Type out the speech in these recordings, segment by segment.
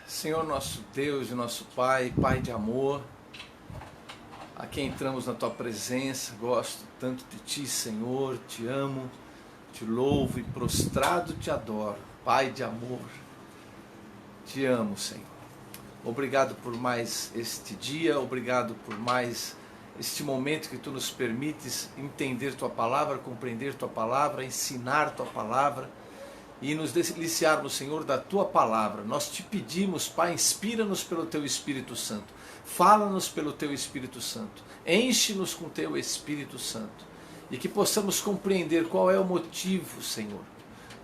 Senhor nosso Deus e nosso Pai, Pai de amor, aqui entramos na Tua presença, gosto tanto de Ti, Senhor, Te amo, Te louvo e prostrado Te adoro, Pai de amor, Te amo, Senhor. Obrigado por mais este dia, obrigado por mais este momento que Tu nos permites entender Tua palavra, compreender Tua palavra, ensinar Tua palavra, e nos deliciarmos, Senhor, da Tua palavra. Nós te pedimos, Pai, inspira-nos pelo Teu Espírito Santo, fala-nos pelo Teu Espírito Santo, enche-nos com Teu Espírito Santo, e que possamos compreender qual é o motivo, Senhor,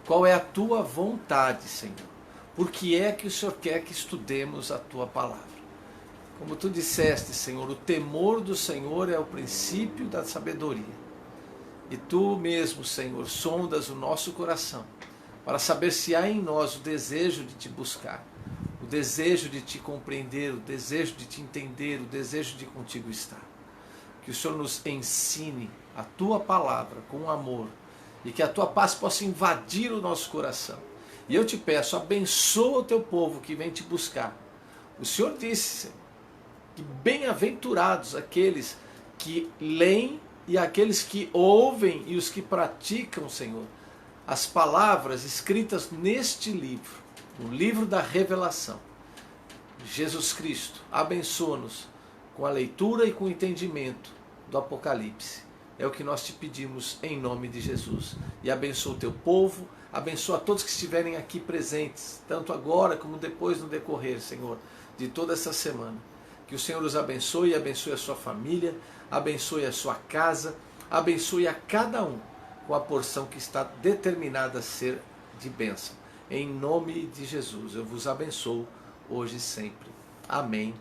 qual é a Tua vontade, Senhor, por que é que o Senhor quer que estudemos a Tua palavra. Como Tu disseste, Senhor, o temor do Senhor é o princípio da sabedoria, e Tu mesmo, Senhor, sondas o nosso coração, para saber se há em nós o desejo de Te buscar, o desejo de Te compreender, o desejo de Te entender, o desejo de contigo estar. Que o Senhor nos ensine a Tua palavra com amor e que a Tua paz possa invadir o nosso coração. E eu te peço, abençoa o Teu povo que vem Te buscar. O Senhor disse, Senhor, que bem-aventurados aqueles que leem e aqueles que ouvem e os que praticam, Senhor, as palavras escritas neste livro, o livro da revelação. Jesus Cristo, abençoa-nos com a leitura e com o entendimento do Apocalipse. É o que nós te pedimos em nome de Jesus. E abençoa o teu povo, abençoa todos que estiverem aqui presentes, tanto agora como depois no decorrer, Senhor, de toda essa semana. Que o Senhor os abençoe, abençoe a sua família, abençoe a sua casa, abençoe a cada um com a porção que está determinada a ser de bênção. Em nome de Jesus, eu vos abençoo hoje e sempre. Amém,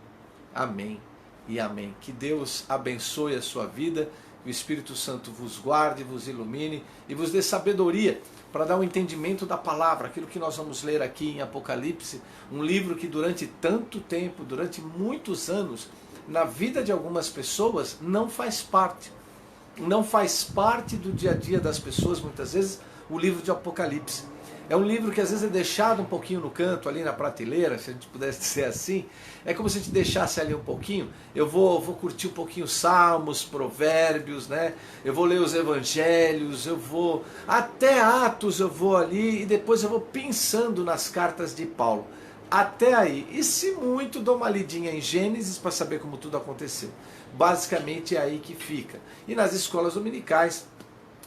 amém e amém. Que Deus abençoe a sua vida, que o Espírito Santo vos guarde, vos ilumine e vos dê sabedoria para dar um entendimento da palavra, aquilo que nós vamos ler aqui em Apocalipse, um livro que durante tanto tempo, durante muitos anos, na vida de algumas pessoas não faz parte. Não faz parte do dia a dia das pessoas, muitas vezes, o livro de Apocalipse. É um livro que às vezes é deixado um pouquinho no canto, ali na prateleira, se a gente pudesse dizer assim. É como se a gente deixasse ali um pouquinho. Eu vou curtir um pouquinho Salmos, Provérbios, né? Eu vou ler os Evangelhos, eu vou até Atos, eu vou ali e depois eu vou pensando nas cartas de Paulo. Até aí. E se muito, dou uma lidinha em Gênesis para saber como tudo aconteceu. Basicamente é aí que fica. E nas escolas dominicais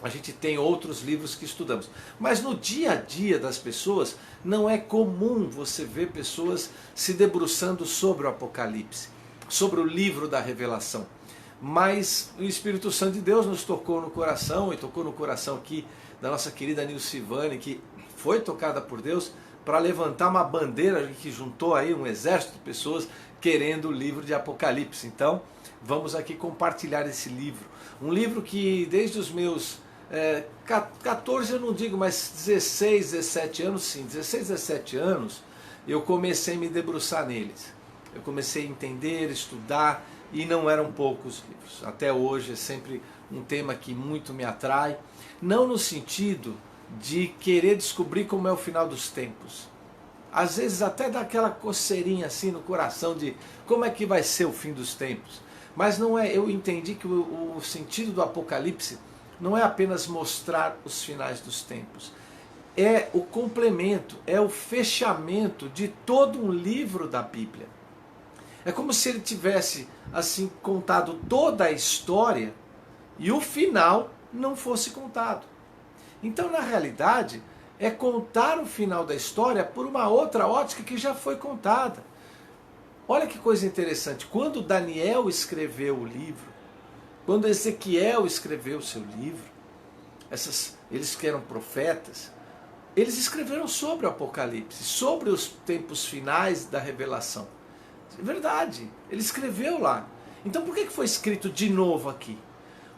a gente tem outros livros que estudamos. Mas no dia a dia das pessoas não é comum você ver pessoas se debruçando sobre o Apocalipse, sobre o livro da revelação. Mas o Espírito Santo de Deus nos tocou no coração, e tocou no coração aqui da nossa querida Nilcivane, que foi tocada por Deus, para levantar uma bandeira que juntou aí um exército de pessoas querendo o livro de Apocalipse. Então, vamos aqui compartilhar esse livro. Um livro que desde os meus 14, eu não digo, mas 16, 17 anos, sim, 16, 17 anos, eu comecei a me debruçar neles. Eu comecei a entender, estudar, e não eram poucos livros. Até hoje é sempre um tema que muito me atrai, não no sentido de querer descobrir como é o final dos tempos. Às vezes até dá aquela coceirinha assim no coração de como é que vai ser o fim dos tempos. Mas não é, eu entendi que o sentido do Apocalipse não é apenas mostrar os finais dos tempos. É o complemento, é o fechamento de todo um livro da Bíblia. É como se ele tivesse assim contado toda a história e o final não fosse contado. Então, na realidade, é contar o final da história por uma outra ótica que já foi contada. Olha que coisa interessante, quando Daniel escreveu o livro, quando Ezequiel escreveu o seu livro, eles que eram profetas, eles escreveram sobre o Apocalipse, sobre os tempos finais da revelação. É verdade, ele escreveu lá. Então por que foi escrito de novo aqui?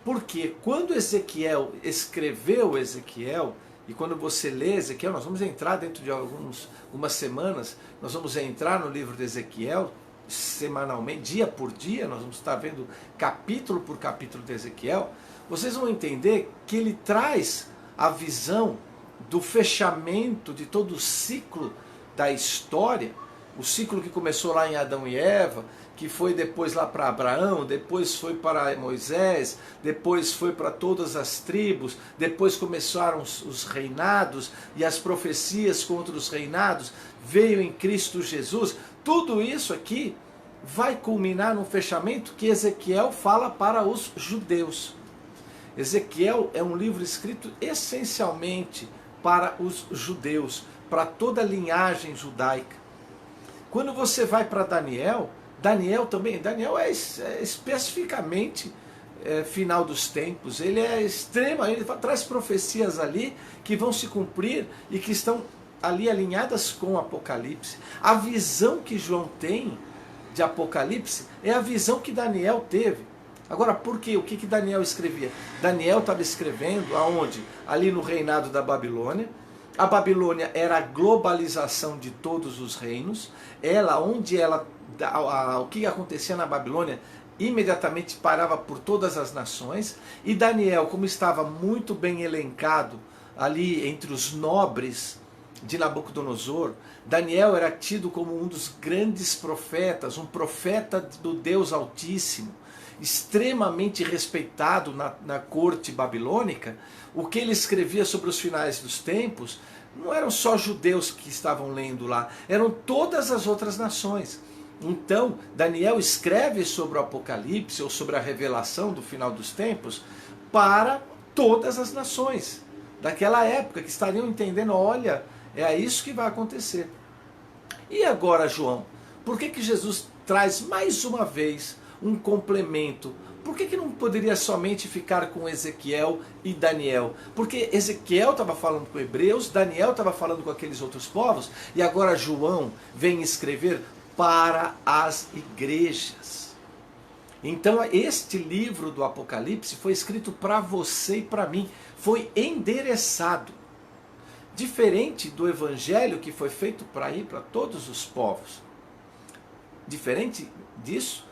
Porque quando Ezequiel escreveu Ezequiel, e quando você lê Ezequiel, nós vamos entrar dentro de algumas semanas, nós vamos entrar no livro de Ezequiel, semanalmente, dia por dia, nós vamos estar vendo capítulo por capítulo de Ezequiel, vocês vão entender que ele traz a visão do fechamento de todo o ciclo da história O ciclo que começou lá em Adão e Eva, que foi depois lá para Abraão, depois foi para Moisés, depois foi para todas as tribos, depois começaram os reinados e as profecias contra os reinados, veio em Cristo Jesus. Tudo isso aqui vai culminar num fechamento que Ezequiel fala para os judeus. Ezequiel é um livro escrito essencialmente para os judeus, para toda a linhagem judaica. Quando você vai para Daniel, Daniel é especificamente final dos tempos. Ele é extremo, ele traz profecias ali que vão se cumprir e que estão ali alinhadas com o Apocalipse. A visão que João tem de Apocalipse é a visão que Daniel teve. Agora, por quê? O que Daniel escrevia? Daniel estava escrevendo aonde? Ali no reinado da Babilônia. A Babilônia era a globalização de todos os reinos. O que acontecia na Babilônia imediatamente parava por todas as nações. E Daniel, como estava muito bem elencado ali entre os nobres de Nabucodonosor, Daniel era tido como um dos grandes profetas, um profeta do Deus Altíssimo, extremamente respeitado na corte babilônica. O que ele escrevia sobre os finais dos tempos não eram só judeus que estavam lendo lá, eram todas as outras nações. Então, Daniel escreve sobre o Apocalipse ou sobre a revelação do final dos tempos para todas as nações daquela época, que estariam entendendo, olha, é isso que vai acontecer. E agora, João, por que Jesus traz mais uma vez um complemento? Por que não poderia somente ficar com Ezequiel e Daniel? Porque Ezequiel estava falando com hebreus, Daniel estava falando com aqueles outros povos, e agora João vem escrever para as igrejas. Então este livro do Apocalipse foi escrito para você e para mim, foi endereçado. Diferente do evangelho que foi feito para ir para todos os povos. Diferente disso,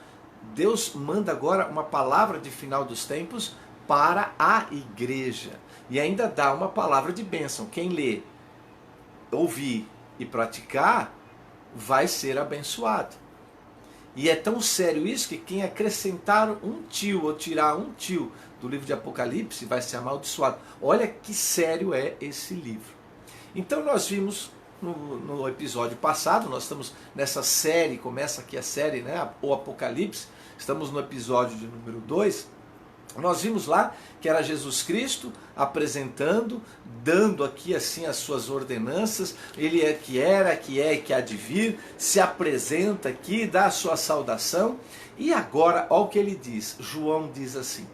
Deus manda agora uma palavra de final dos tempos para a igreja. E ainda dá uma palavra de bênção. Quem lê, ouvir e praticar, vai ser abençoado. E é tão sério isso que quem acrescentar um tio ou tirar um tio do livro de Apocalipse vai ser amaldiçoado. Olha que sério é esse livro. Então nós vimos no episódio passado, nós estamos nessa série, começa aqui a série, né, o Apocalipse, estamos no episódio de número 2, nós vimos lá que era Jesus Cristo apresentando, dando aqui assim as suas ordenanças, ele é que era, que é e que há de vir, se apresenta aqui, dá a sua saudação, e agora, olha o que ele diz, João diz assim,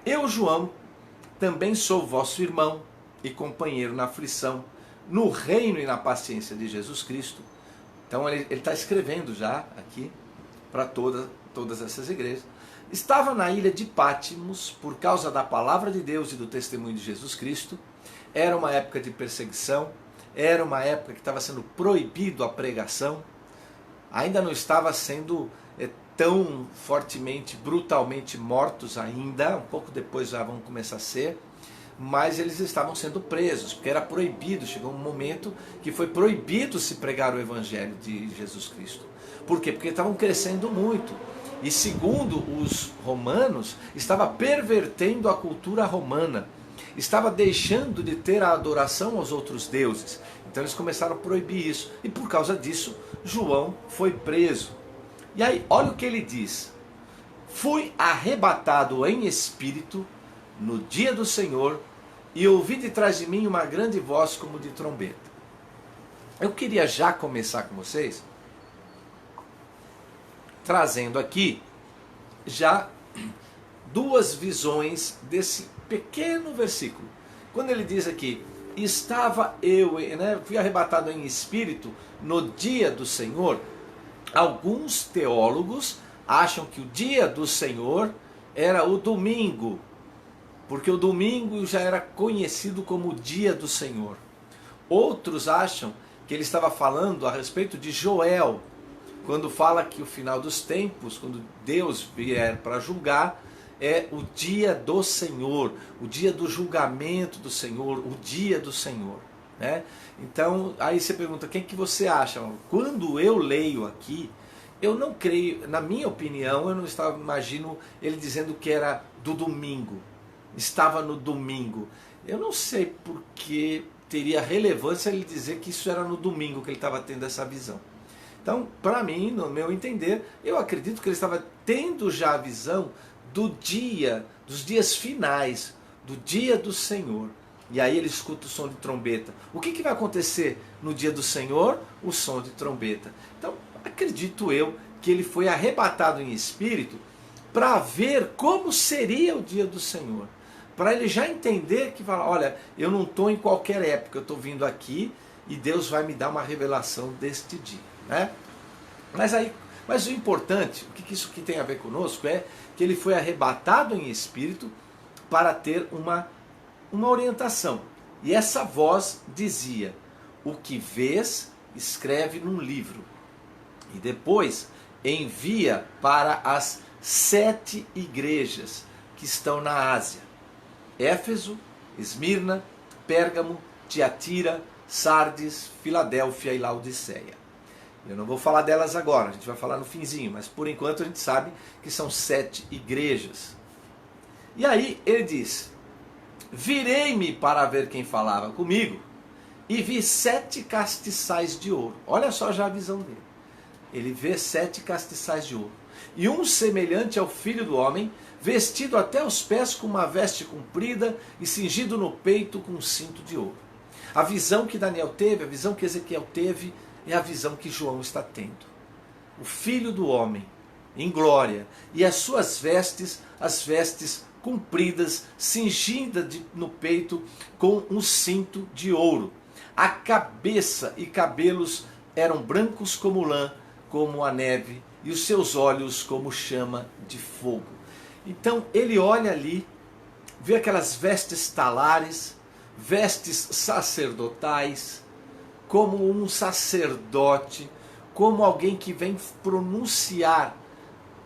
eu, João, também sou vosso irmão e companheiro na aflição, no reino e na paciência de Jesus Cristo. Então ele está escrevendo já aqui para todas essas igrejas. Estava na ilha de Pátimos por causa da palavra de Deus e do testemunho de Jesus Cristo. Era uma época de perseguição, era uma época que estava sendo proibido a pregação, ainda não estava sendo tão fortemente, brutalmente mortos ainda, um pouco depois já vão começar a ser, mas eles estavam sendo presos, porque era proibido, chegou um momento que foi proibido se pregar o evangelho de Jesus Cristo. Por quê? Porque estavam crescendo muito, e segundo os romanos, estava pervertendo a cultura romana, estava deixando de ter a adoração aos outros deuses, então eles começaram a proibir isso, e por causa disso, João foi preso. E aí, olha o que ele diz, fui arrebatado em espírito, no dia do Senhor, e ouvi de trás de mim uma grande voz como de trombeta. Eu queria já começar com vocês, trazendo aqui já duas visões desse pequeno versículo. Quando ele diz aqui, estava eu, né, fui arrebatado em espírito no dia do Senhor, alguns teólogos acham que o dia do Senhor era o domingo, porque o domingo já era conhecido como o dia do Senhor. Outros acham que ele estava falando a respeito de Joel, quando fala que o final dos tempos, quando Deus vier para julgar, é o dia do Senhor, o dia do julgamento do Senhor, o dia do Senhor. né? Então, aí você pergunta, quem que você acha? Quando eu leio aqui, eu não creio, na minha opinião, eu não imagino ele dizendo que era do domingo, estava no domingo. Eu não sei por que teria relevância ele dizer que isso era no domingo que ele estava tendo essa visão. Então, para mim, no meu entender, eu acredito que ele estava tendo já a visão do dia, dos dias finais, do dia do Senhor. E aí ele escuta o som de trombeta. O que vai acontecer no dia do Senhor? O som de trombeta. Então, acredito eu que ele foi arrebatado em espírito para ver como seria o dia do Senhor. Para ele já entender que, olha, eu não estou em qualquer época, eu estou vindo aqui e Deus vai me dar uma revelação deste dia, né? Mas o importante, o que isso aqui tem a ver conosco, é que ele foi arrebatado em espírito para ter uma orientação. E essa voz dizia: o que vês, escreve num livro, e depois envia para as 7 igrejas que estão na Ásia: Éfeso, Esmirna, Pérgamo, Tiatira, Sardes, Filadélfia e Laodiceia. Eu não vou falar delas agora, a gente vai falar no finzinho, mas por enquanto a gente sabe que são 7 igrejas. E aí ele diz: virei-me para ver quem falava comigo, e vi 7 castiçais de ouro. Olha só já a visão dele. Ele vê 7 castiçais de ouro. E um semelhante ao Filho do Homem, vestido até os pés com uma veste comprida e cingido no peito com um cinto de ouro. A visão que Daniel teve, a visão que Ezequiel teve, é a visão que João está tendo. O Filho do Homem, em glória, e as suas vestes, as vestes compridas, cingida no peito com um cinto de ouro. A cabeça e cabelos eram brancos como lã, como a neve, e os seus olhos como chama de fogo. Então ele olha ali, vê aquelas vestes talares, vestes sacerdotais, como um sacerdote, como alguém que vem pronunciar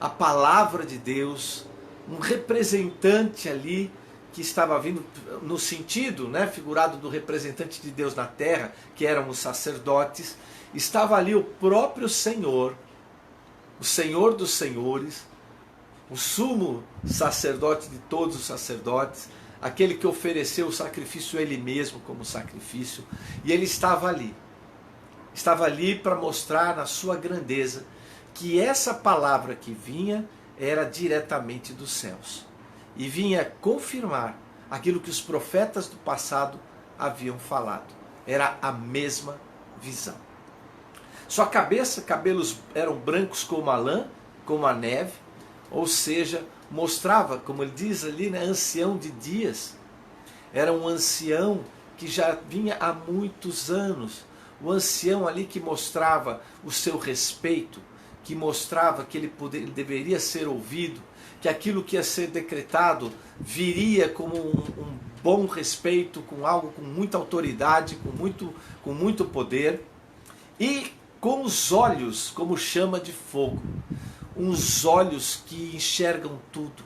a palavra de Deus, um representante ali que estava vindo no sentido, né, figurado do representante de Deus na terra, que eram os sacerdotes. Estava ali o próprio Senhor, o Senhor dos senhores, o sumo sacerdote de todos os sacerdotes, aquele que ofereceu o sacrifício a ele mesmo como sacrifício, e ele estava ali para mostrar na sua grandeza que essa palavra que vinha era diretamente dos céus, e vinha confirmar aquilo que os profetas do passado haviam falado. Era a mesma visão. Sua cabeça, cabelos eram brancos como a lã, como a neve, ou seja, mostrava, como ele diz ali, né, ancião de dias. Era um ancião que já vinha há muitos anos. O ancião ali que mostrava o seu respeito, que mostrava que ele deveria ser ouvido, que aquilo que ia ser decretado viria como um bom respeito, com algo com muita autoridade, com muito poder, e com os olhos como chama de fogo. Uns olhos que enxergam tudo,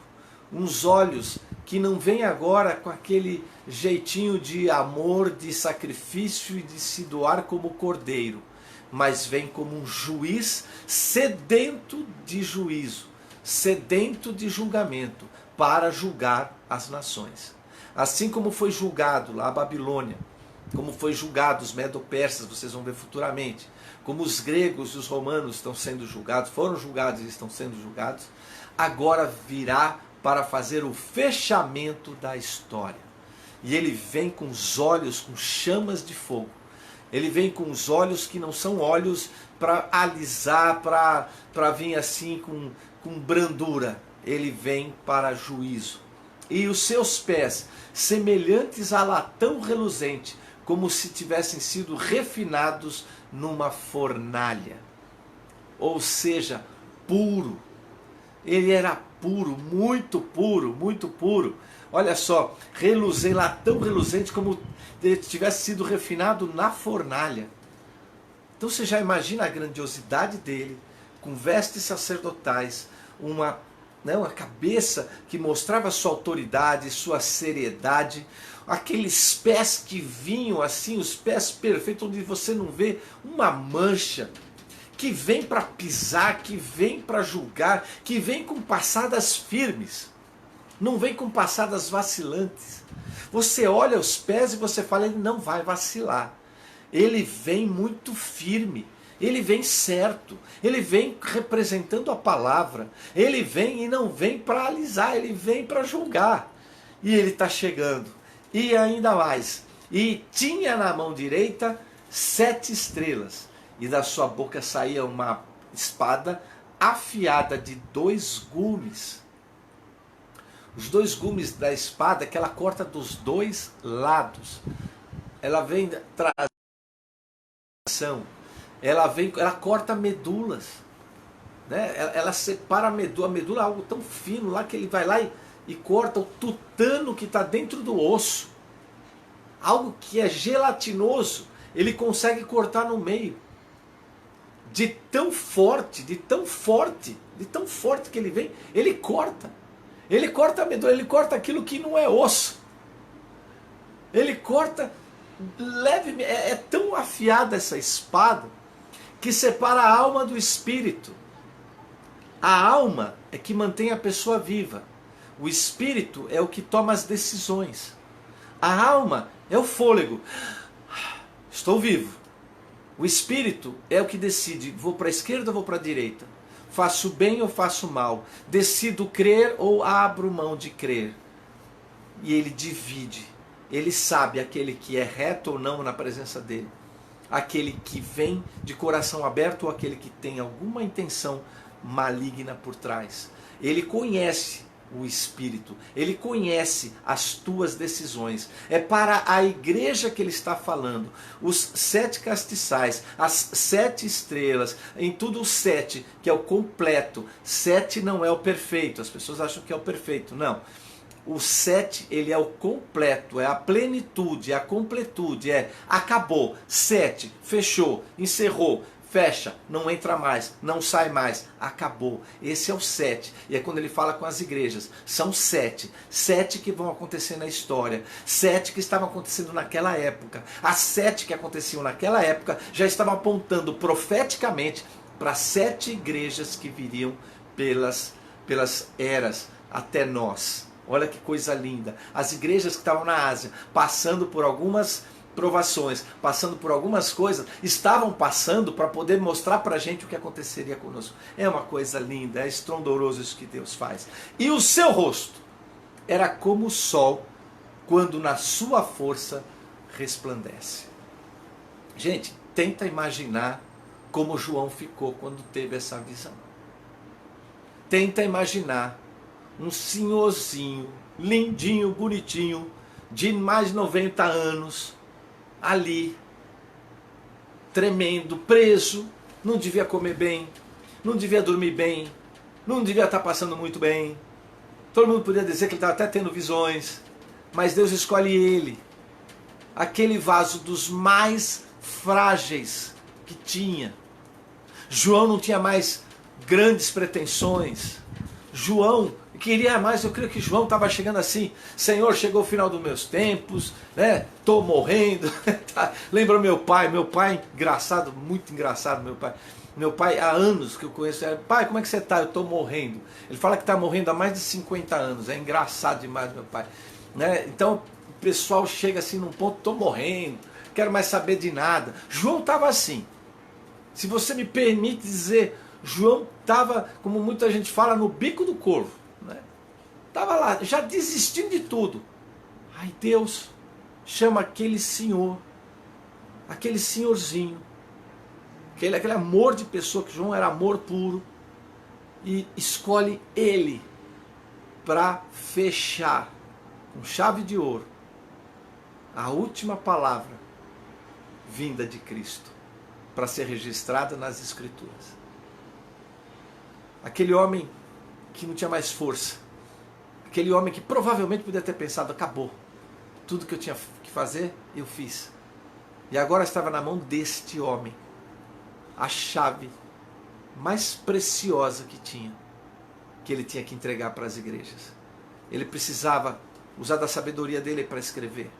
uns olhos que não vêm agora com aquele jeitinho de amor, de sacrifício e de se doar como cordeiro, mas vem como um juiz sedento de juízo, sedento de julgamento, para julgar as nações. Assim como foi julgado lá a Babilônia, como foi julgado os medo-persas, vocês vão ver futuramente, como os gregos e os romanos estão sendo julgados, foram julgados e estão sendo julgados, agora virá para fazer o fechamento da história. E ele vem com os olhos com chamas de fogo. Ele vem com os olhos que não são olhos para alisar, para vir assim com brandura. Ele vem para juízo. E os seus pés, semelhantes a latão reluzente, como se tivessem sido refinados numa fornalha. Ou seja, puro. Ele era puro, muito puro, muito puro. Olha só, latão reluzente, como ele tivesse sido refinado na fornalha. Então você já imagina a grandiosidade dele, com vestes sacerdotais, uma não, a cabeça que mostrava sua autoridade, sua seriedade, aqueles pés que vinham assim, os pés perfeitos, onde você não vê uma mancha, que vem para pisar, que vem para julgar, que vem com passadas firmes, não vem com passadas vacilantes. Você olha os pés e você fala, ele não vai vacilar, ele vem muito firme. Ele vem certo, ele vem representando a palavra, ele vem e não vem para alisar, ele vem para julgar. E ele está chegando, e ainda mais, e tinha na mão direita 7 estrelas, e da sua boca saía uma espada afiada de 2 gumes. Os 2 gumes da espada que ela corta dos 2 lados, ela vem trazer ação. Ela corta medulas, né? Ela separa a medula é algo tão fino lá que ele vai lá e corta o tutano que está dentro do osso. Algo que é gelatinoso, ele consegue cortar no meio. De tão forte que ele vem, ele corta. Ele corta a medula, ele corta aquilo que não é osso. Ele corta levemente, é tão afiada essa espada, que separa a alma do espírito. A alma é que mantém a pessoa viva. O espírito é o que toma as decisões. A alma é o fôlego. Estou vivo. O espírito é o que decide, vou para a esquerda ou vou para a direita? Faço bem ou faço mal? Decido crer ou abro mão de crer? E ele divide. Ele sabe aquele que é reto ou não na presença dele. Aquele que vem de coração aberto ou aquele que tem alguma intenção maligna por trás. Ele conhece o Espírito, ele conhece as tuas decisões. É para a igreja que ele está falando. Os 7 castiçais, as 7 estrelas, em tudo o 7, que é o completo. 7 não é o perfeito, as pessoas acham que é o perfeito, não. O 7, ele é o completo, é a plenitude, é a completude, é acabou, 7, fechou, encerrou, fecha, não entra mais, não sai mais, acabou. Esse é o 7. E é quando ele fala com as igrejas, são 7. 7 que vão acontecer na história, 7 que estavam acontecendo naquela época. As 7 que aconteciam naquela época já estavam apontando profeticamente para 7 igrejas que viriam pelas eras até nós. Olha que coisa linda. As igrejas que estavam na Ásia, passando por algumas provações, passando por algumas coisas, estavam passando para poder mostrar para a gente o que aconteceria conosco. É uma coisa linda, é estrondoroso isso que Deus faz. E o seu rosto era como o sol, quando na sua força resplandece. Gente, tenta imaginar como João ficou quando teve essa visão. Tenta imaginar um senhorzinho, lindinho, bonitinho, de mais de 90 anos, ali, tremendo, preso, não devia comer bem, não devia dormir bem, não devia estar passando muito bem. Todo mundo podia dizer que ele estava até tendo visões, mas Deus escolhe ele, aquele vaso dos mais frágeis que tinha. João não tinha mais grandes pretensões. João queria mais, eu creio que João estava chegando assim, Senhor, chegou o final dos meus tempos, né? Estou morrendo. Lembra meu pai engraçado, muito engraçado meu pai. Meu pai, há anos que eu conheço, pai, como é que você está? Eu estou morrendo. Ele fala que está morrendo há mais de 50 anos, é engraçado demais meu pai. Né? Então o pessoal chega assim num ponto, estou morrendo, quero mais saber de nada. João estava assim, se você me permite dizer, João estava, como muita gente fala, no bico do corvo. Estava lá, já desistindo de tudo. Aí Deus chama aquele senhor, aquele senhorzinho, aquele amor de pessoa, que João era amor puro, e escolhe ele para fechar com chave de ouro a última palavra vinda de Cristo, para ser registrada nas Escrituras. Aquele homem que não tinha mais força, aquele homem que provavelmente podia ter pensado, acabou, tudo que eu tinha que fazer, eu fiz. E agora estava na mão deste homem a chave mais preciosa que tinha. que ele tinha que entregar para as igrejas. Ele precisava usar da sabedoria dele para escrever.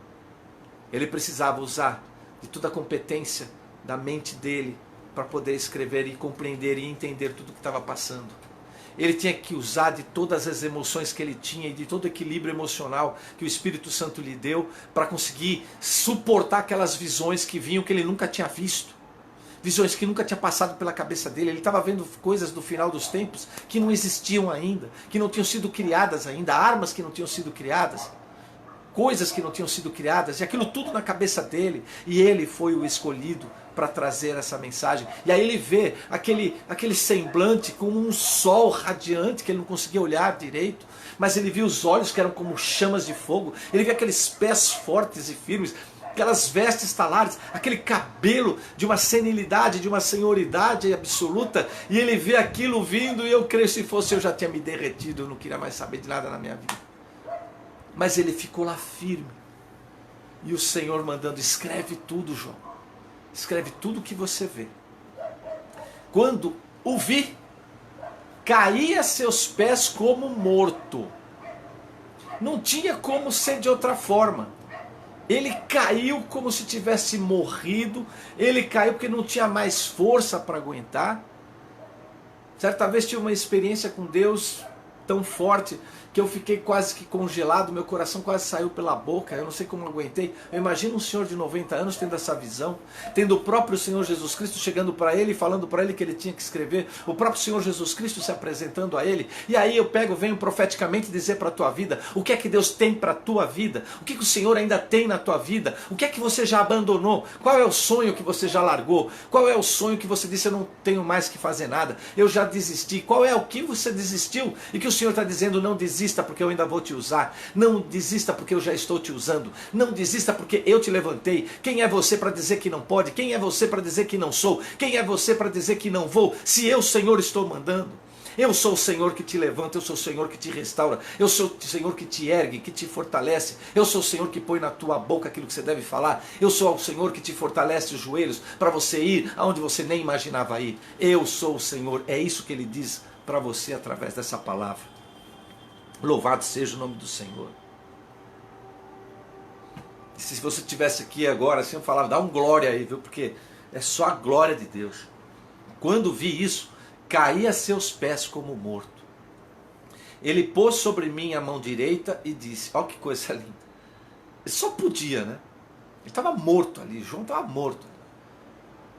Ele precisava usar de toda a competência da mente dele para poder escrever e compreender e entender tudo o que estava passando. Ele tinha que usar de todas as emoções que ele tinha e de todo o equilíbrio emocional que o Espírito Santo lhe deu para conseguir suportar aquelas visões que vinham que ele nunca tinha visto. Visões que nunca tinha passado pela cabeça dele. Ele estava vendo coisas do final dos tempos que não existiam ainda, que não tinham sido criadas ainda, armas que não tinham sido criadas, coisas que não tinham sido criadas, e aquilo tudo na cabeça dele. E ele foi o escolhido para trazer essa mensagem. E aí ele vê aquele semblante como um sol radiante que ele não conseguia olhar direito, mas ele viu os olhos que eram como chamas de fogo. Ele vê aqueles pés fortes e firmes, aquelas vestes talares, aquele cabelo de uma senilidade, de uma senhoridade absoluta, e ele vê aquilo vindo, e eu creio, se fosse eu já tinha me derretido, eu não queria mais saber de nada na minha vida. Mas ele ficou lá firme, e o Senhor mandando: escreve tudo, João, escreve tudo o que você vê. Quando o vi, caí a seus pés como morto. Não tinha como ser de outra forma. Ele caiu como se tivesse morrido. Ele caiu porque não tinha mais força para aguentar. Certa vez tive uma experiência com Deus tão forte que eu fiquei quase que congelado, meu coração quase saiu pela boca, eu não sei como aguentei. Eu imagino um senhor de 90 anos tendo essa visão, tendo o próprio Senhor Jesus Cristo chegando para ele e falando para ele que ele tinha que escrever, o próprio Senhor Jesus Cristo se apresentando a ele. E aí eu venho profeticamente dizer para a tua vida o que é que Deus tem para a tua vida, o que o Senhor ainda tem na tua vida, o que é que você já abandonou, qual é o sonho que você já largou, qual é o sonho que você disse: eu não tenho mais que fazer nada, eu já desisti. Qual é o que você desistiu e que o Senhor está dizendo: não desista, porque eu ainda vou te usar. Não desista, porque eu já estou te usando. Não desista, porque eu te levantei. Quem é você para dizer que não pode? Quem é você para dizer que não sou? Quem é você para dizer que não vou? Se eu, Senhor, estou mandando. Eu sou o Senhor que te levanta, eu sou o Senhor que te restaura, eu sou o Senhor que te ergue, que te fortalece, eu sou o Senhor que põe na tua boca aquilo que você deve falar, eu sou o Senhor que te fortalece os joelhos para você ir aonde você nem imaginava ir. Eu sou o Senhor. É isso que Ele diz para você através dessa palavra. Louvado seja o nome do Senhor. E se você estivesse aqui agora, assim, eu falava: dá um glória aí, viu? Porque é só a glória de Deus. Quando vi isso, caí a seus pés como morto. Ele pôs sobre mim a mão direita e disse: olha que coisa linda. Ele só podia, né? Ele estava morto ali, João estava morto.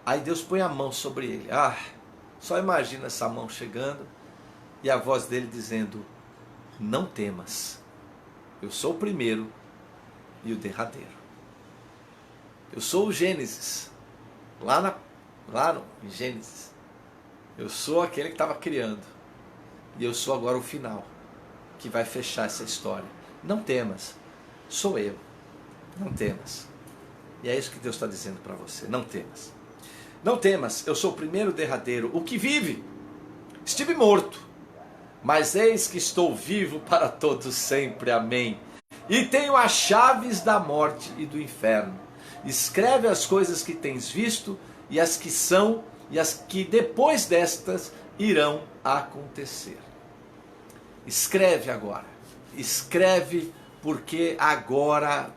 Aí Deus põe a mão sobre ele. Ah, só imagina essa mão chegando e a voz dele dizendo: não temas, eu sou o primeiro e o derradeiro. Eu sou o Gênesis, lá em Gênesis. Eu sou aquele que estava criando, e eu sou agora o final, que vai fechar essa história. Não temas, sou eu, não temas. E é isso que Deus está dizendo para você: não temas. Não temas, eu sou o primeiro e o derradeiro, o que vive. Estive morto, mas eis que estou vivo para todos sempre, amém. E tenho as chaves da morte e do inferno. Escreve as coisas que tens visto, e as que são, e as que depois destas irão acontecer. Escreve agora, escreve, porque agora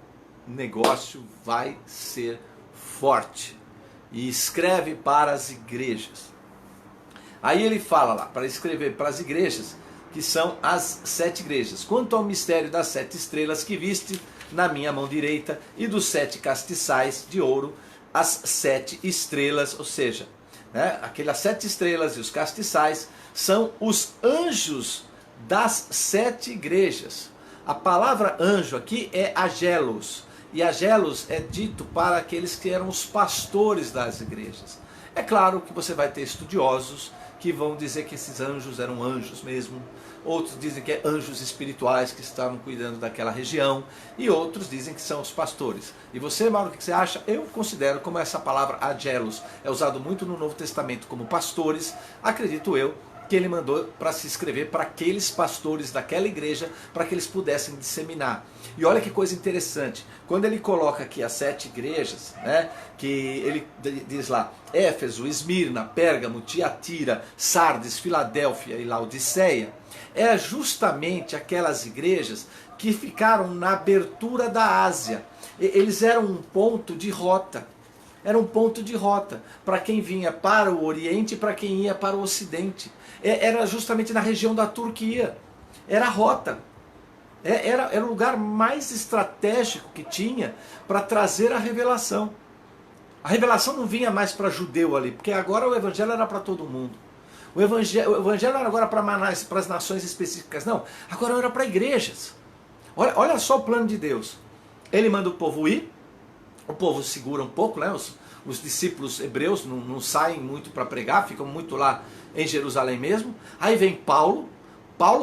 o negócio vai ser forte. E escreve para as igrejas. Aí ele fala lá, para escrever para as igrejas, que são as 7 igrejas. Quanto ao mistério das 7 estrelas que viste na minha mão direita, e dos 7 castiçais de ouro, as 7 estrelas, ou seja, né, aquelas 7 estrelas e os castiçais são os anjos das 7 igrejas. A palavra anjo aqui é agelos, e agelos é dito para aqueles que eram os pastores das igrejas. É claro que você vai ter estudiosos que vão dizer que esses anjos eram anjos mesmo, outros dizem que é anjos espirituais que estavam cuidando daquela região, e outros dizem que são os pastores. E você, Mauro, o que você acha? Eu considero, como essa palavra agelos é usado muito no Novo Testamento como pastores, acredito eu que ele mandou para se escrever para aqueles pastores daquela igreja, para que eles pudessem disseminar. E olha que coisa interessante, quando ele coloca aqui as 7 igrejas, né, que ele diz lá, Éfeso, Esmirna, Pérgamo, Tiatira, Sardes, Filadélfia e Laodiceia, é justamente aquelas igrejas que ficaram na abertura da Ásia. Eles eram um ponto de rota. Era um ponto de rota para quem vinha para o Oriente e para quem ia para o Ocidente. Era justamente na região da Turquia. Era a rota. Era o lugar mais estratégico que tinha para trazer a revelação. A revelação não vinha mais para judeu ali, porque agora o evangelho era para todo mundo. O evangelho não era agora para as nações específicas, não. Agora era para igrejas. Olha só o plano de Deus. Ele manda o povo ir, o povo segura um pouco, né? Os discípulos hebreus não saem muito para pregar, ficam muito lá em Jerusalém mesmo. Aí vem Paulo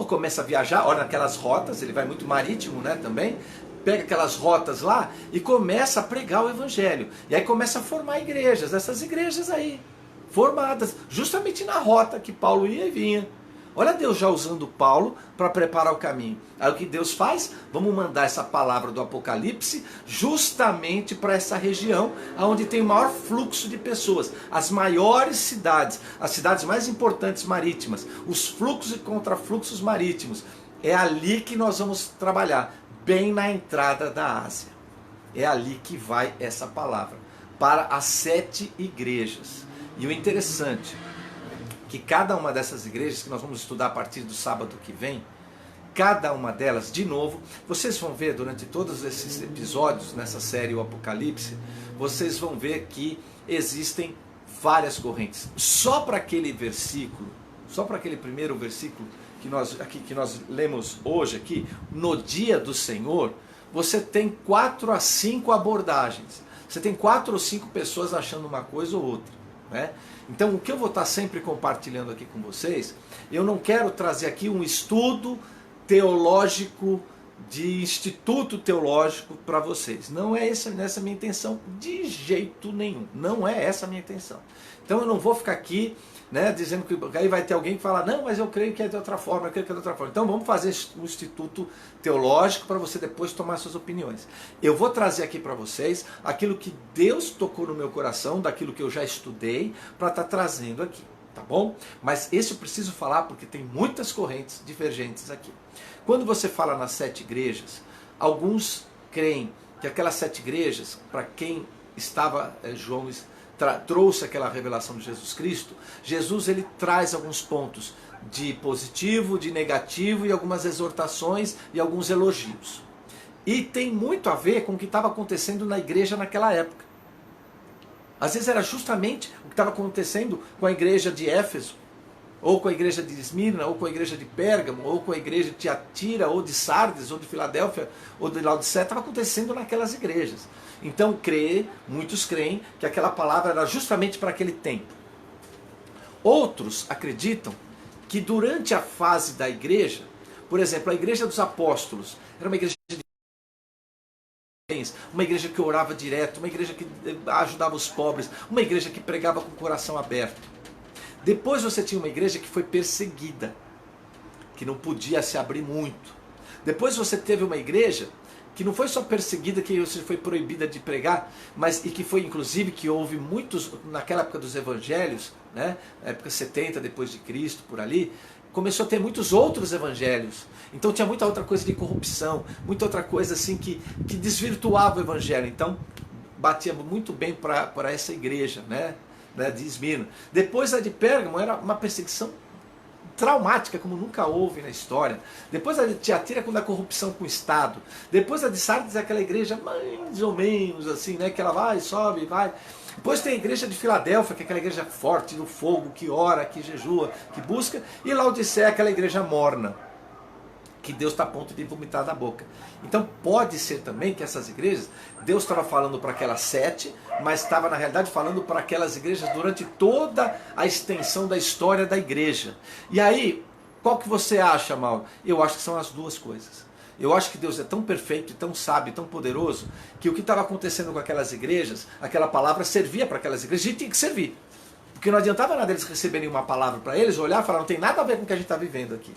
começa a viajar, olha aquelas rotas, ele vai muito marítimo, né, também, pega aquelas rotas lá e começa a pregar o evangelho. E aí começa a formar igrejas, essas igrejas aí, formadas justamente na rota que Paulo ia e vinha. Olha Deus já usando Paulo para preparar o caminho. Aí o que Deus faz? Vamos mandar essa palavra do Apocalipse justamente para essa região onde tem o maior fluxo de pessoas. As maiores cidades, as cidades mais importantes marítimas, os fluxos e contrafluxos marítimos. É ali que nós vamos trabalhar, bem na entrada da Ásia. É ali que vai essa palavra, para as 7 igrejas. E o interessante que cada uma dessas igrejas, que nós vamos estudar a partir do sábado que vem, cada uma delas, de novo, vocês vão ver durante todos esses episódios, nessa série O Apocalipse, vocês vão ver que existem várias correntes. Só para aquele versículo, só para aquele primeiro versículo que nós lemos hoje aqui, no dia do Senhor, você tem 4 a 5 abordagens. Você tem 4 ou 5 pessoas achando uma coisa ou outra, né? Então o que eu vou estar sempre compartilhando aqui com vocês, eu não quero trazer aqui um estudo teológico de instituto teológico para vocês. Não é essa a minha intenção de jeito nenhum. Não é essa a minha intenção. Então eu não vou ficar aqui, né, dizendo que aí vai ter alguém que fala, não, mas eu creio que é de outra forma, eu creio que é de outra forma. Então vamos fazer um instituto teológico para você depois tomar suas opiniões. Eu vou trazer aqui para vocês aquilo que Deus tocou no meu coração, daquilo que eu já estudei, para estar trazendo aqui, tá bom? Mas esse eu preciso falar porque tem muitas correntes divergentes aqui. Quando você fala nas 7 igrejas, alguns creem que aquelas 7 igrejas, para quem estava, João trouxe aquela revelação de Jesus Cristo, Jesus ele traz alguns pontos de positivo, de negativo e algumas exortações e alguns elogios. E tem muito a ver com o que estava acontecendo na igreja naquela época. Às vezes era justamente o que estava acontecendo com a igreja de Éfeso, ou com a igreja de Esmirna, ou com a igreja de Pérgamo, ou com a igreja de Tiatira, ou de Sardes, ou de Filadélfia, ou de Laodiceia, estava acontecendo naquelas igrejas. Então muitos creem que aquela palavra era justamente para aquele tempo. Outros acreditam que durante a fase da igreja, por exemplo, a igreja dos apóstolos, era uma igreja de uma igreja que orava direto, uma igreja que ajudava os pobres, uma igreja que pregava com o coração aberto. Depois você tinha uma igreja que foi perseguida, que não podia se abrir muito. Depois você teve uma igreja que não foi só perseguida, que foi proibida de pregar, mas e que foi inclusive que houve muitos, naquela época dos evangelhos, né, na época 70 depois de Cristo, por ali, começou a ter muitos outros evangelhos. Então tinha muita outra coisa de corrupção, muita outra coisa assim que desvirtuava o evangelho. Então batia muito bem para essa igreja, né, de Esmirna. Depois a de Pérgamo era uma perseguição traumática como nunca houve na história. Depois a de Tiatira quando a corrupção com o Estado. Depois a de Sardes é aquela igreja mais ou menos assim, né, que ela vai, sobe, vai. Depois tem a igreja de Filadélfia, que é aquela igreja forte do fogo, que ora, que jejua, que busca. E Laodiceia é aquela igreja morna, que Deus está a ponto de vomitar da boca. Então pode ser também que essas igrejas, Deus estava falando para aquelas 7, mas estava na realidade falando para aquelas igrejas durante toda a extensão da história da igreja. E aí, qual que você acha, Mauro? Eu acho que são as duas coisas. Eu acho que Deus é tão perfeito, tão sábio, tão poderoso, que o que estava acontecendo com aquelas igrejas, aquela palavra servia para aquelas igrejas, e tinha que servir. Porque não adiantava nada eles receberem uma palavra para eles, olhar e falar, não tem nada a ver com o que a gente está vivendo aqui.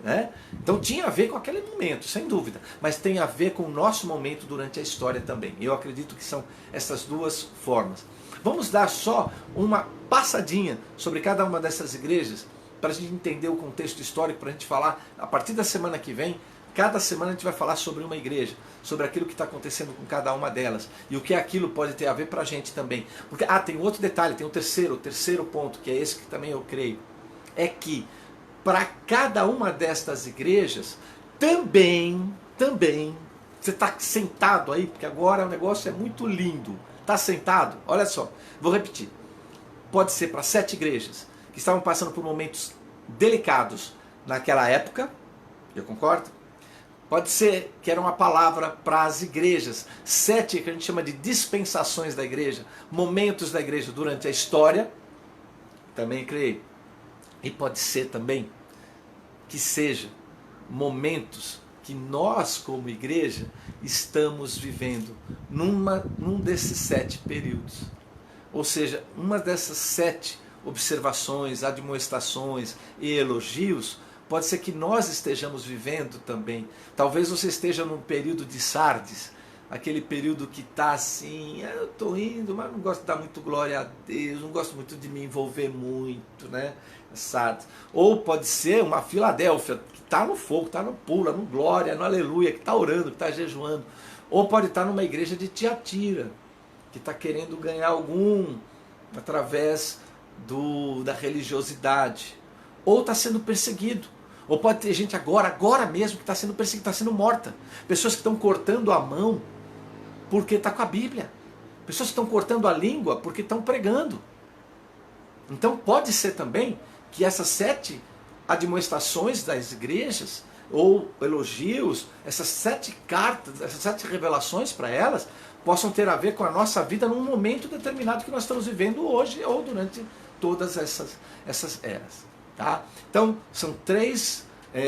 Né? Então tinha a ver com aquele momento, sem dúvida, mas tem a ver com o nosso momento durante a história também. Eu acredito que são essas duas formas. Vamos dar só uma passadinha sobre cada uma dessas igrejas, para a gente entender o contexto histórico, para a gente falar, a partir da semana que vem, cada semana a gente vai falar sobre uma igreja, sobre aquilo que está acontecendo com cada uma delas, e o que aquilo pode ter a ver para a gente também. Porque, tem outro detalhe, tem o terceiro ponto, que é esse que também eu creio, é que para cada uma destas igrejas, também, você está sentado aí, porque agora o negócio é muito lindo, está sentado? Olha só, vou repetir, pode ser para 7 igrejas, que estavam passando por momentos delicados naquela época, eu concordo? Pode ser que era uma palavra para as igrejas, 7 que a gente chama de dispensações da igreja, momentos da igreja durante a história, também creio. E pode ser também que seja momentos que nós como igreja estamos vivendo num desses 7 períodos. Ou seja, uma dessas 7 observações, admoestações e elogios, pode ser que nós estejamos vivendo também. Talvez você esteja num período de Sardes, aquele período que está assim, eu estou indo, mas não gosto de dar muito glória a Deus, não gosto muito de me envolver muito, né? Sardes. Ou pode ser uma Filadélfia, que está no fogo, está no pula, no glória, no aleluia, que está orando, que está jejuando. Ou pode estar numa igreja de Tiatira, que está querendo ganhar algum através da religiosidade. Ou está sendo perseguido. Ou pode ter gente agora mesmo, que está sendo perseguida, está sendo morta. Pessoas que estão cortando a mão porque está com a Bíblia. Pessoas que estão cortando a língua porque estão pregando. Então pode ser também que essas 7 admoestações das igrejas, ou elogios, essas 7 cartas, essas 7 revelações para elas, possam ter a ver com a nossa vida num momento determinado que nós estamos vivendo hoje, ou durante todas essas eras. Tá? Então, são 3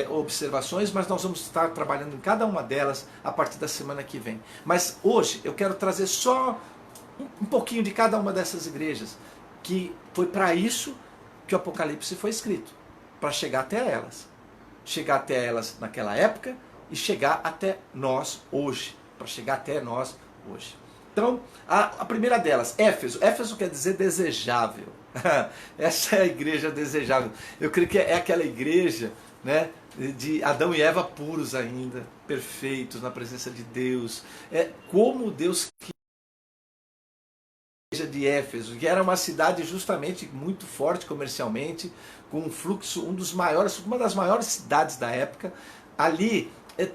observações, mas nós vamos estar trabalhando em cada uma delas a partir da semana que vem. Mas hoje eu quero trazer só um pouquinho de cada uma dessas igrejas, que foi para isso que o Apocalipse foi escrito, para chegar até elas. Chegar até elas naquela época e chegar até nós hoje. Para chegar até nós hoje. Então, a primeira delas, Éfeso. Éfeso quer dizer desejável. Essa é a igreja desejável. Eu creio que é aquela igreja, né, de Adão e Eva puros ainda, perfeitos na presença de Deus. É como Deus quis a igreja de Éfeso, que era uma cidade justamente muito forte comercialmente, com um fluxo, uma das maiores cidades da época. Ali,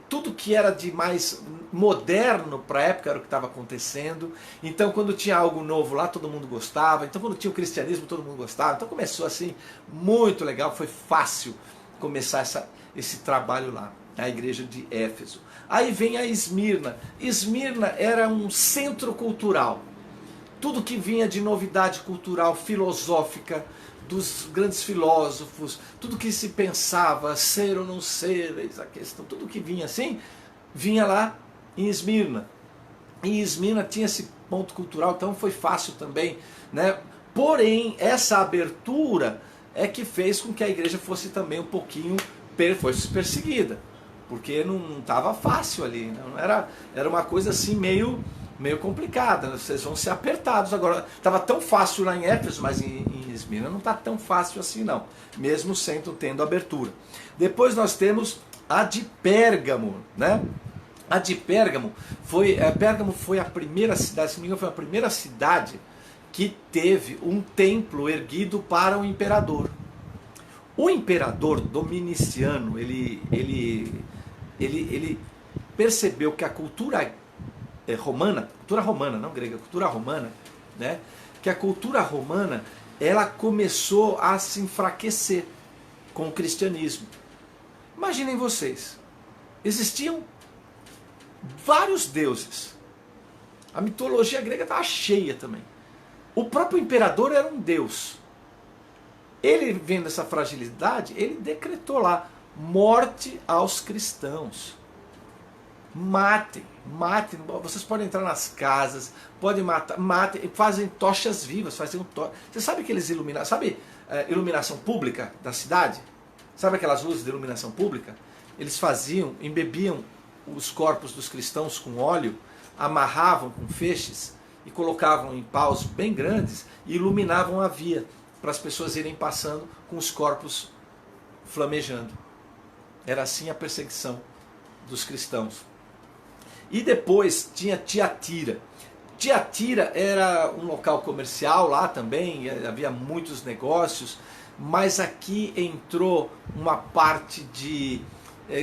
tudo que era de mais moderno para a época era o que estava acontecendo. Então, quando tinha algo novo lá, todo mundo gostava. Então, quando tinha o cristianismo, todo mundo gostava. Então, começou assim, muito legal. Foi fácil começar esse trabalho lá, a igreja de Éfeso. Aí vem a Esmirna. Esmirna era um centro cultural. Tudo que vinha de novidade cultural, filosófica, dos grandes filósofos, tudo que se pensava, ser ou não ser, eis a questão, tudo que vinha assim, vinha lá em Esmirna. E Esmirna tinha esse ponto cultural, então foi fácil também, né? Porém, essa abertura é que fez com que a igreja fosse também um pouquinho, fosse perseguida, porque não estava fácil ali, não era uma coisa assim meio complicada, vocês vão ser apertados agora. Estava tão fácil lá em Éfeso, mas em Esmirna não está tão fácil assim não, mesmo tendo abertura. Depois nós temos a de Pérgamo, né? A de Pérgamo foi a primeira cidade, se não me engano, foi a primeira cidade que teve um templo erguido para o imperador. O imperador Dominiciano, ele percebeu que a cultura romana, não grega, cultura romana, né? Que a cultura romana, ela começou a se enfraquecer com o cristianismo. Imaginem vocês, existiam vários deuses. A mitologia grega estava cheia também. O próprio imperador era um deus. Ele, vendo essa fragilidade, ele decretou lá: morte aos cristãos. Matem. Matem, vocês podem entrar nas casas, podem matar, matem, fazem tochas vivas, Você sabe que eles iluminam, sabe iluminação pública da cidade? Sabe aquelas luzes de iluminação pública? Eles faziam, embebiam os corpos dos cristãos com óleo, amarravam com feixes e colocavam em paus bem grandes e iluminavam a via para as pessoas irem passando com os corpos flamejando. Era assim a perseguição dos cristãos. E depois tinha Tiatira. Tiatira era um local comercial lá também, havia muitos negócios, mas aqui entrou uma parte de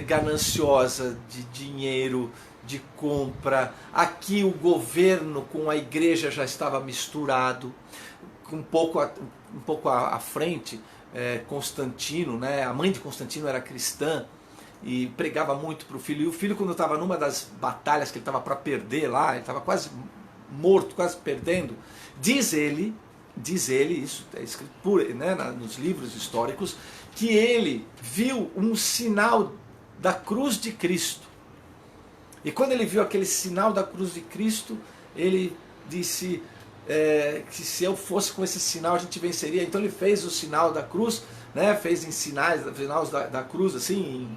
gananciosa, de dinheiro, de compra. Aqui o governo com a igreja já estava misturado. Um pouco à frente, Constantino, né? A mãe de Constantino era cristã e pregava muito para o filho. E o filho, quando estava numa das batalhas que ele estava para perder lá, ele estava quase morto, quase perdendo, diz ele, isso é escrito nos livros históricos, que ele viu um sinal da cruz de Cristo. E quando ele viu aquele sinal da cruz de Cristo, ele disse que se eu fosse com esse sinal a gente venceria. Então ele fez o sinal da cruz, né, fez em sinais da cruz assim,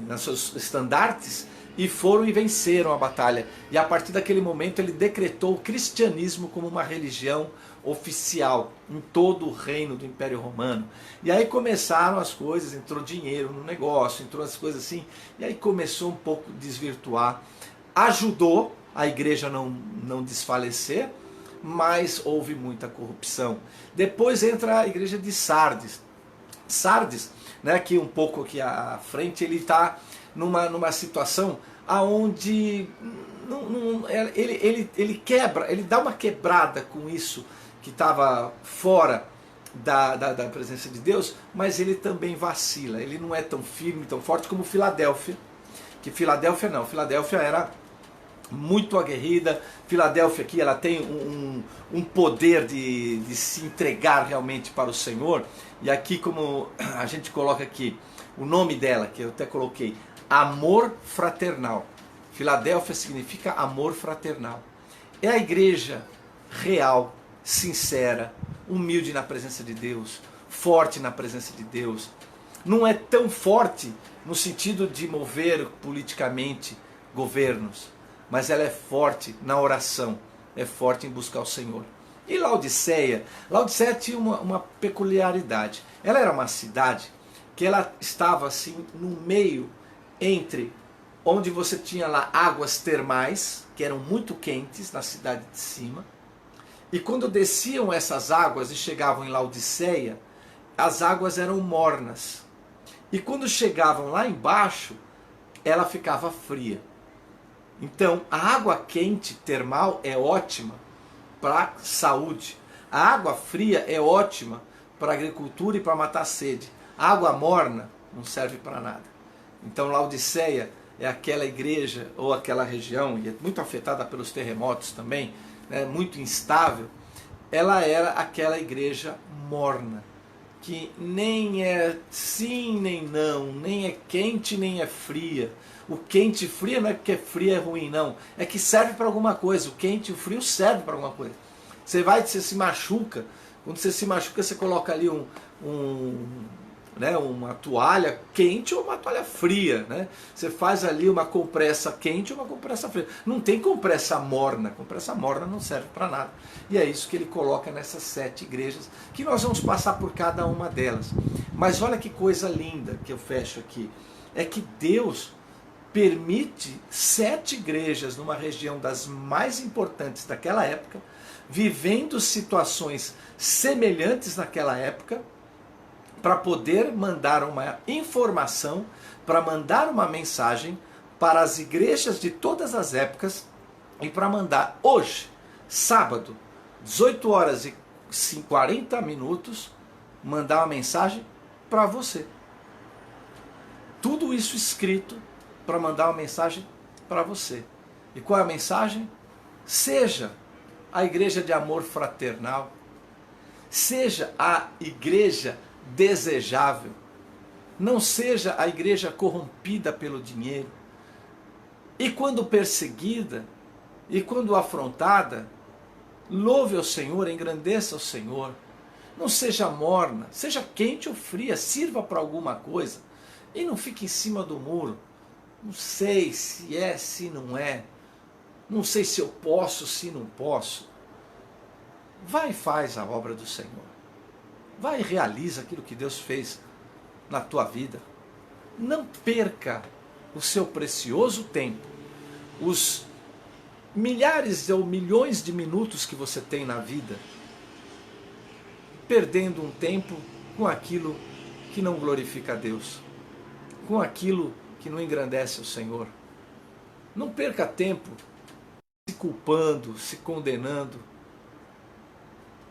nas seus estandartes, e foram e venceram a batalha. E a partir daquele momento ele decretou o cristianismo como uma religião oficial em todo o reino do Império Romano. E aí começaram as coisas, entrou dinheiro no negócio, entrou as coisas assim, e aí começou um pouco a desvirtuar. Ajudou a igreja não desfalecer, mas houve muita corrupção. Depois entra a igreja de Sardes. Sardes, né, que um pouco aqui à frente, ele está numa situação aonde ele quebra, ele dá uma quebrada com isso que estava fora da presença de Deus, mas ele também vacila, ele não é tão firme, tão forte como Filadélfia, que Filadélfia era muito aguerrida. Filadélfia aqui, ela tem um poder de se entregar realmente para o Senhor, e aqui como a gente coloca aqui, o nome dela, que eu até coloquei, amor fraternal. Filadélfia significa amor fraternal. É a igreja real, sincera, humilde na presença de Deus, forte na presença de Deus. Não é tão forte no sentido de mover politicamente governos, mas ela é forte na oração, é forte em buscar o Senhor. E Laodiceia tinha uma peculiaridade. Ela era uma cidade que ela estava assim no meio entre onde você tinha lá águas termais, que eram muito quentes na cidade de cima, e quando desciam essas águas e chegavam em Laodiceia, as águas eram mornas. E quando chegavam lá embaixo, ela ficava fria. Então, a água quente termal é ótima para a saúde. A água fria é ótima para a agricultura e para matar a sede. A água morna não serve para nada. Então, Laodiceia é aquela igreja ou aquela região, e é muito afetada pelos terremotos também, né, muito instável. Ela era aquela igreja morna, que nem é sim nem não, nem é quente nem é fria. O quente e fria não é porque fria é ruim, não. É que serve para alguma coisa. O quente e o frio serve para alguma coisa. Você se machuca. Quando você se machuca, você coloca ali uma toalha quente ou uma toalha fria. Né? Você faz ali uma compressa quente ou uma compressa fria. Não tem compressa morna. Compressa morna não serve para nada. E é isso que ele coloca nessas 7 igrejas, que nós vamos passar por cada uma delas. Mas olha que coisa linda que eu fecho aqui. É que Deus permite 7 igrejas numa região das mais importantes daquela época, vivendo situações semelhantes naquela época, para poder mandar uma informação, para mandar uma mensagem para as igrejas de todas as épocas e para mandar hoje, sábado, 18 horas e 40 minutos, mandar uma mensagem para você. Tudo isso escrito para mandar uma mensagem para você. E qual é a mensagem? Seja a igreja de amor fraternal, seja a igreja desejável, não seja a igreja corrompida pelo dinheiro, E quando perseguida, e quando afrontada, louve ao Senhor, engrandeça ao Senhor. Não seja morna, seja quente ou fria, sirva para alguma coisa. E não fique em cima do muro. Não sei se é, se não é. Não sei se eu posso, se não posso. Vai e faz a obra do Senhor. Vai e realiza aquilo que Deus fez na tua vida. Não perca o seu precioso tempo, os milhares ou milhões de minutos que você tem na vida, perdendo um tempo com aquilo que não glorifica a Deus, com aquilo que não engrandece o Senhor. Não perca tempo se culpando, se condenando.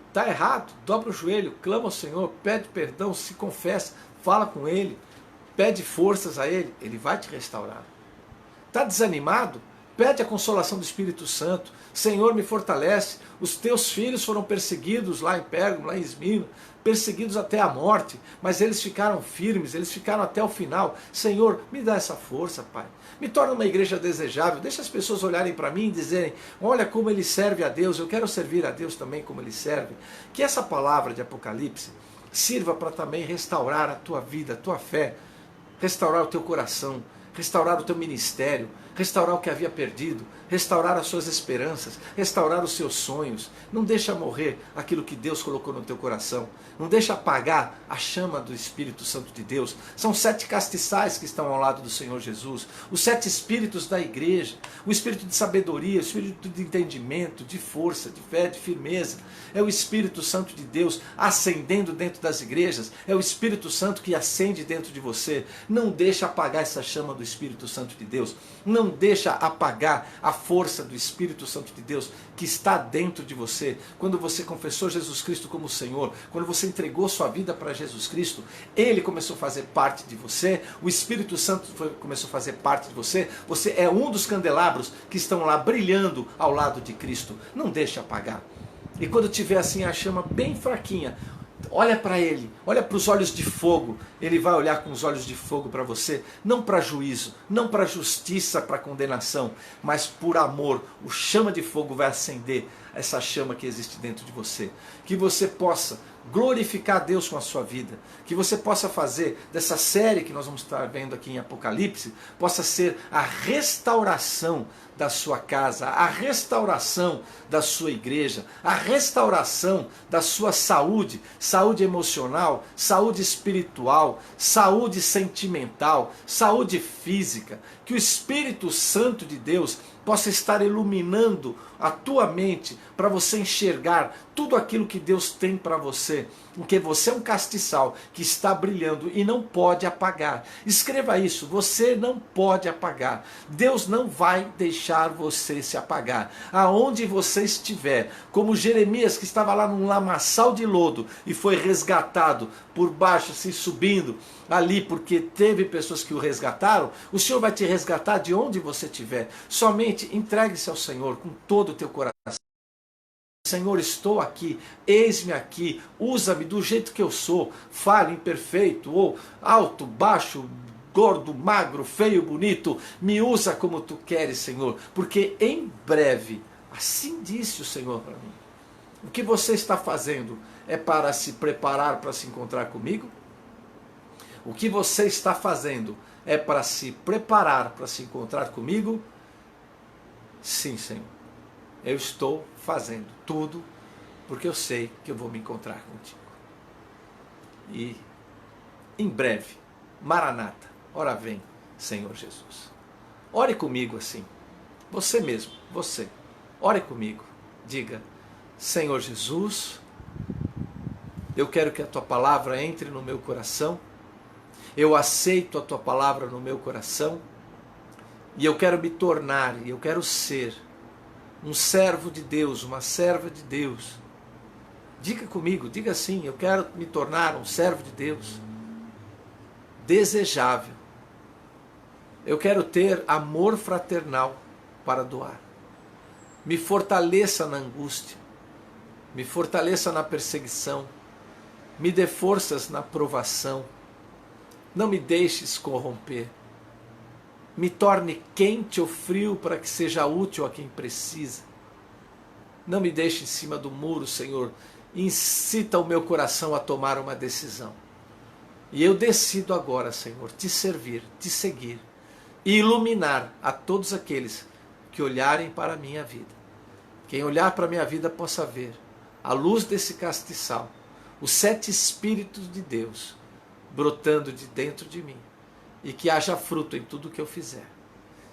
Está errado, dobra o joelho, clama ao Senhor, pede perdão, se confessa, fala com Ele, pede forças a Ele, Ele vai te restaurar. Está desanimado? Pede a consolação do Espírito Santo. Senhor, me fortalece. Os teus filhos foram perseguidos lá em Pérgamo, lá em Esmirna, perseguidos até a morte, mas eles ficaram firmes, eles ficaram até o final. Senhor, me dá essa força, Pai. Me torna uma igreja desejável. Deixa as pessoas olharem para mim e dizerem, olha como ele serve a Deus, eu quero servir a Deus também como ele serve. Que essa palavra de Apocalipse sirva para também restaurar a tua vida, a tua fé, restaurar o teu coração, restaurar o teu ministério, restaurar o que havia perdido, restaurar as suas esperanças, restaurar os seus sonhos. Não deixa morrer aquilo que Deus colocou no teu coração. Não deixa apagar a chama do Espírito Santo de Deus. São 7 castiçais que estão ao lado do Senhor Jesus. Os 7 espíritos da igreja. O espírito de sabedoria, o espírito de entendimento, de força, de fé, de firmeza. É o Espírito Santo de Deus acendendo dentro das igrejas. É o Espírito Santo que acende dentro de você. Não deixa apagar essa chama do Espírito Santo de Deus. Não deixa apagar a força do Espírito Santo de Deus que está dentro de você. Quando você confessou Jesus Cristo como Senhor, quando você entregou sua vida para Jesus Cristo, Ele começou a fazer parte de você, o Espírito Santo começou a fazer parte de você, você é um dos candelabros que estão lá brilhando ao lado de Cristo. Não deixe apagar. E quando tiver assim a chama bem fraquinha, olha para Ele, olha para os olhos de fogo. Ele vai olhar com os olhos de fogo para você, não para juízo, não para justiça, para condenação, mas por amor. O chama de fogo vai acender essa chama que existe dentro de você. Que você possa glorificar a Deus com a sua vida, que você possa fazer dessa série que nós vamos estar vendo aqui em Apocalipse, possa ser a restauração da sua casa, a restauração da sua igreja, a restauração da sua saúde, saúde emocional, saúde espiritual, saúde sentimental, saúde física. Que o Espírito Santo de Deus possa estar iluminando a tua mente para você enxergar tudo aquilo que Deus tem para você, porque você é um castiçal que está brilhando e não pode apagar. Escreva isso, você não pode apagar. Deus não vai deixar você se apagar. Aonde você estiver, como Jeremias que estava lá num lamaçal de lodo e foi resgatado por baixo, assim subindo ali, porque teve pessoas que o resgataram, o Senhor vai te resgatar de onde você estiver. Somente entregue-se ao Senhor com todo o teu coração. Senhor, estou aqui, eis-me aqui, usa-me do jeito que eu sou, falho, imperfeito, ou alto, baixo, gordo, magro, feio, bonito, me usa como tu queres, Senhor, porque em breve, assim disse o Senhor para mim, o que você está fazendo é para se preparar para se encontrar comigo? O que você está fazendo é para se preparar para se encontrar comigo? Sim, Senhor. Eu estou fazendo tudo porque eu sei que eu vou me encontrar contigo. E em breve, Maranata, ora vem, Senhor Jesus. Ore comigo assim, você mesmo, você. Ore comigo, diga, Senhor Jesus, eu quero que a tua palavra entre no meu coração. Eu aceito a tua palavra no meu coração. E eu quero me tornar, e eu quero ser um servo de Deus, uma serva de Deus. Diga comigo, diga assim, eu quero me tornar um servo de Deus, desejável. Eu quero ter amor fraternal para doar. Me fortaleça na angústia, me fortaleça na perseguição, me dê forças na provação, não me deixes corromper. me torne quente ou frio para que seja útil a quem precisa. Não me deixe em cima do muro, Senhor. Incita o meu coração a tomar uma decisão. E eu decido agora, Senhor, te servir, te seguir e iluminar a todos aqueles que olharem para a minha vida. Quem olhar para a minha vida possa ver, à luz desse castiçal, os 7 Espíritos de Deus brotando de dentro de mim. E que haja fruto em tudo que eu fizer.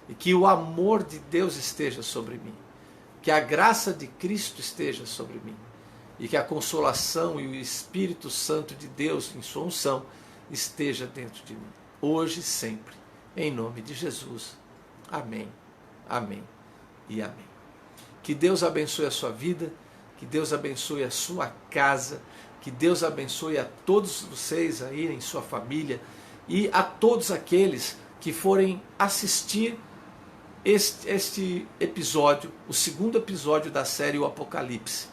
E que o amor de Deus esteja sobre mim. Que a graça de Cristo esteja sobre mim. E que a consolação e o Espírito Santo de Deus em sua unção esteja dentro de mim. Hoje e sempre. Em nome de Jesus. Amém. Amém e amém. Que Deus abençoe a sua vida. Que Deus abençoe a sua casa. Que Deus abençoe a todos vocês aí em sua família. E a todos aqueles que forem assistir este episódio, o 2º episódio da série O Apocalipse.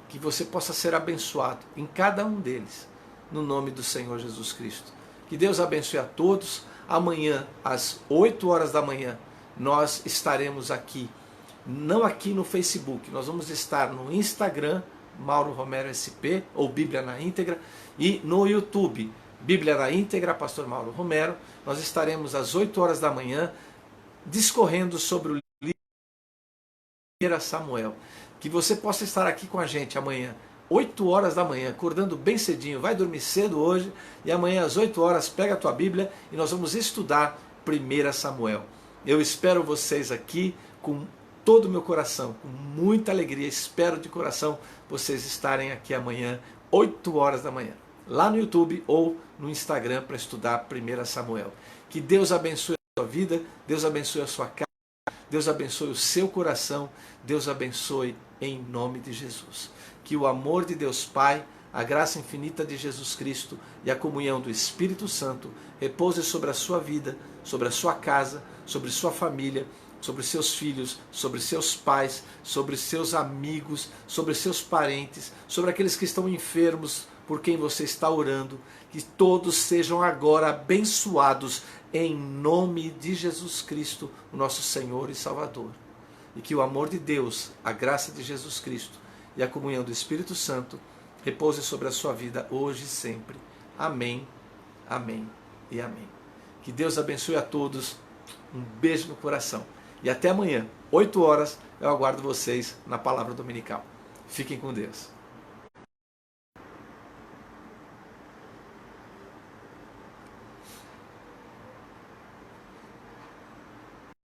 Que você possa ser abençoado em cada um deles, no nome do Senhor Jesus Cristo. Que Deus abençoe a todos. Amanhã, às 8 horas da manhã, nós estaremos aqui. Não aqui no Facebook, nós vamos estar no Instagram, Mauro Romero SP, ou Bíblia na Íntegra, e no YouTube, Bíblia na Íntegra, Pastor Mauro Romero. Nós estaremos às 8 horas da manhã discorrendo sobre o livro de 1 Samuel. Que você possa estar aqui com a gente amanhã, 8 horas da manhã, acordando bem cedinho. Vai dormir cedo hoje e amanhã às 8 horas pega a tua Bíblia e nós vamos estudar 1 Samuel. Eu espero vocês aqui com todo o meu coração, com muita alegria. Espero de coração vocês estarem aqui amanhã, 8 horas da manhã. Lá no YouTube ou no Instagram para estudar 1 Samuel. Que Deus abençoe a sua vida, Deus abençoe a sua casa, Deus abençoe o seu coração, Deus abençoe em nome de Jesus. Que o amor de Deus Pai, a graça infinita de Jesus Cristo e a comunhão do Espírito Santo repouse sobre a sua vida, sobre a sua casa, sobre sua família, sobre seus filhos, sobre seus pais, sobre seus amigos, sobre seus parentes, sobre aqueles que estão enfermos, por quem você está orando, que todos sejam agora abençoados em nome de Jesus Cristo, o nosso Senhor e Salvador. E que o amor de Deus, a graça de Jesus Cristo e a comunhão do Espírito Santo repouse sobre a sua vida hoje e sempre. Amém, amém e amém. Que Deus abençoe a todos. Um beijo no coração. E até amanhã, 8 horas, eu aguardo vocês na Palavra Dominical. Fiquem com Deus.